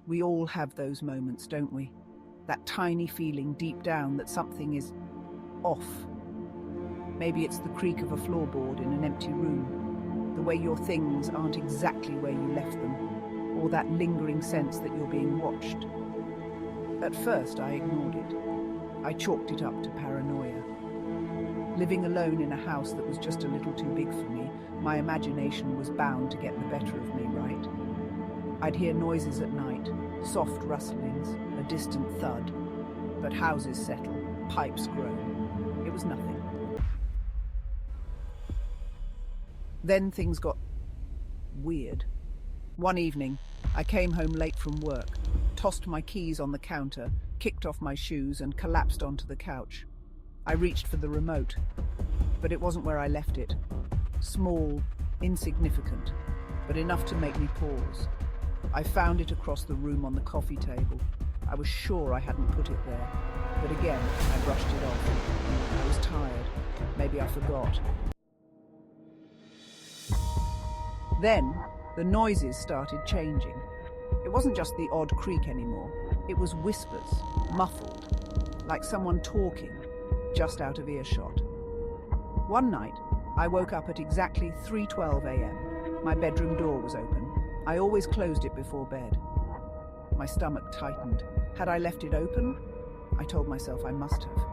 We all have those moments, don't we? That tiny feeling deep down that something is off. Maybe it's the creak of a floorboard in an empty room, the way your things aren't exactly where you left them, or that lingering sense that you're being watched. At first, I ignored it. I chalked it up to paranoia. Living alone in a house that was just a little too big for me, my imagination was bound to get the better of me, right? I'd hear noises at night, soft rustlings, a distant thud. But houses settle, pipes groan. It was nothing. Then things got weird. One evening, I came home late from work, tossed my keys on the counter, kicked off my shoes and collapsed onto the couch. I reached for the remote, but it wasn't where I left it. Small, insignificant, but enough to make me pause. I found it across the room on the coffee table. I was sure I hadn't put it there, but again, I brushed it off. I was tired. Maybe I forgot. Then, the noises started changing. It wasn't just the odd creak anymore. It was whispers, muffled, like someone talking, just out of earshot. One night, I woke up at exactly 3:12 a.m. My bedroom door was open. I always closed it before bed. My stomach tightened. Had I left it open? I told myself I must have.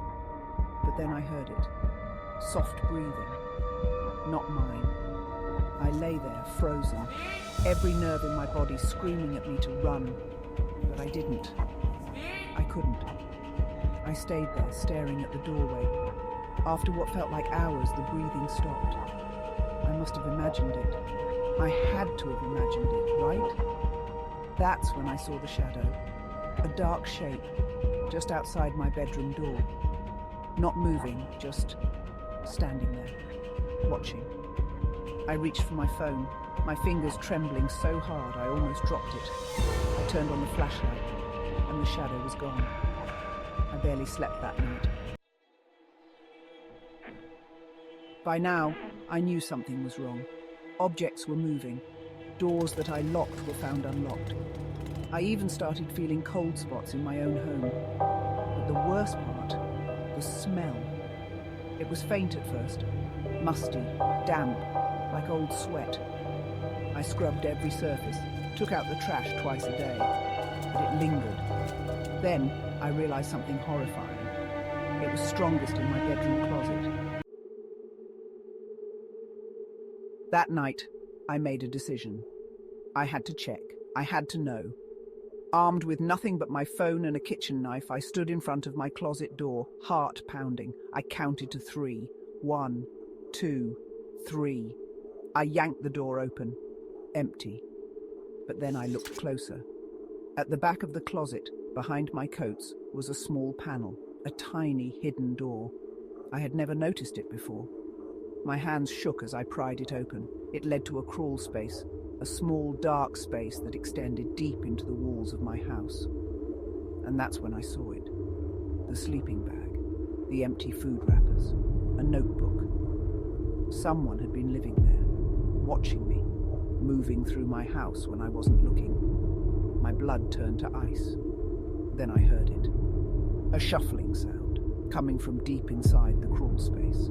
But then I heard it. Soft breathing. Not mine. I lay there, frozen, every nerve in my body screaming at me to run. But I didn't. I couldn't. I stayed there, staring at the doorway. After what felt like hours, the breathing stopped. I must have imagined it. I had to have imagined it, right? That's when I saw the shadow. A dark shape, just outside my bedroom door. Not moving, just standing there, watching. I reached for my phone, my fingers trembling so hard I almost dropped it. I turned on the flashlight, and the shadow was gone. I barely slept that night. By now, I knew something was wrong. Objects were moving. Doors that I locked were found unlocked. I even started feeling cold spots in my own home. But the worst part, the smell. It was faint at first, musty, damp, like old sweat. I scrubbed every surface, took out the trash twice a day, but it lingered. Then I realized something horrifying. It was strongest in my bedroom closet. That night, I made a decision. I had to check. I had to know. Armed with nothing but my phone and a kitchen knife, I stood in front of my closet door, heart pounding. I counted to 3. 1, 2, 3. I yanked the door open. Empty. But then I looked closer. At the back of the closet, behind my coats, was a small panel, a tiny hidden door. I had never noticed it before. My hands shook as I pried it open. It led to a crawl space, a small dark space that extended deep into the walls of my house. And that's when I saw it. The sleeping bag, the empty food wrappers, a notebook. Someone had been living there, watching me, moving through my house when I wasn't looking. My blood turned to ice. Then I heard it. A shuffling sound, coming from deep inside the crawl space.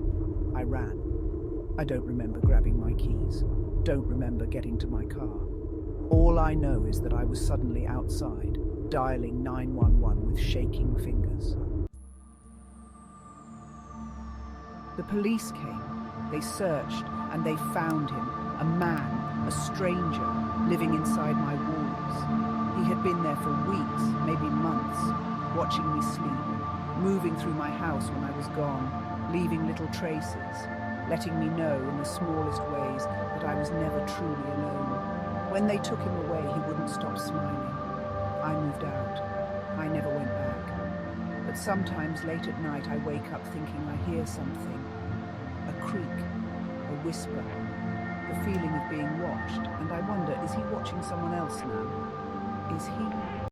I ran. I don't remember grabbing my keys. Don't remember getting to my car. All I know is that I was suddenly outside, dialing 911 with shaking fingers. The police came. They searched, and they found him. A man, a stranger, living inside my walls. He had been there for weeks, maybe months, watching me sleep, moving through my house when I was gone, leaving little traces, letting me know in the smallest ways that I was never truly alone. When they took him away, he wouldn't stop smiling. I moved out. I never went back. But sometimes late at night I wake up thinking I hear something. A creak, a whisper, the feeling of being watched, and I wonder, is he watching someone else now? Is he